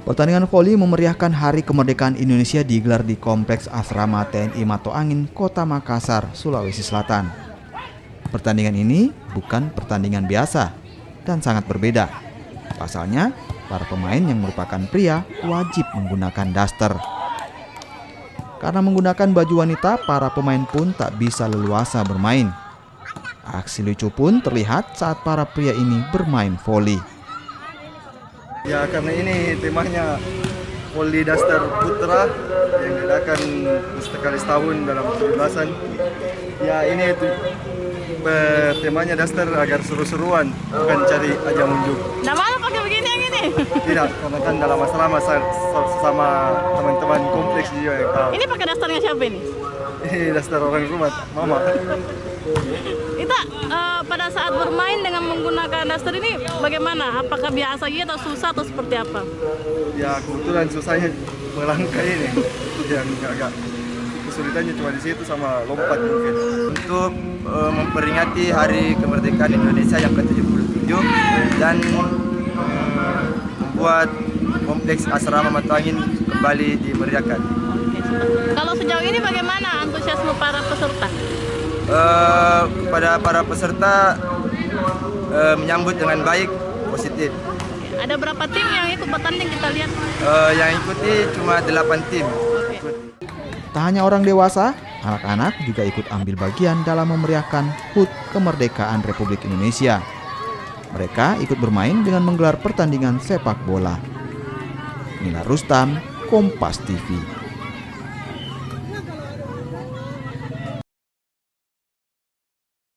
Pertandingan voli memeriahkan Hari Kemerdekaan Indonesia digelar di Kompleks Asrama TNI Mato Angin, Kota Makassar, Sulawesi Selatan. Pertandingan ini bukan pertandingan biasa dan sangat berbeda. Pasalnya, para pemain yang merupakan pria wajib menggunakan daster. Karena menggunakan baju wanita, para pemain pun tak bisa leluasa bermain. Aksi lucu pun terlihat saat para pria ini bermain voli. Ya, karena ini temanya voli daster putra yang diadakan sekali setahun dalam 17-an. Ya, ini itu temanya daster agar seru-seruan, bukan cari ajang unjuk. Nah, malah pakai begini yang ini? Tidak, karena kan dalam asrama sama teman-teman kompleks juga yang tahu. Ini pakai dasternya siapa ini? Ini daster orang rumah, mama. Kita pada saat bermain dengan menggunakan daster ini bagaimana? Apakah biasa atau susah atau seperti apa? Ya, kebetulan susahnya melangkah ini yang agak kesulitannya cuma di situ sama lompat mungkin. Untuk memperingati Hari Kemerdekaan Indonesia yang ke-77 dan membuat Kompleks Asrama Mato Angin kembali dimeriahkan. Kalau sejauh ini bagaimana antusiasme para peserta? Kepada para peserta menyambut dengan baik, positif. Ada berapa tim yang ikut bertanding kita lihat? Yang ikuti cuma 8 tim. Tak hanya orang dewasa, anak-anak juga ikut ambil bagian dalam memeriahkan HUT Kemerdekaan Republik Indonesia. Mereka ikut bermain dengan menggelar pertandingan sepak bola. Nila Rustam, Kompas TV.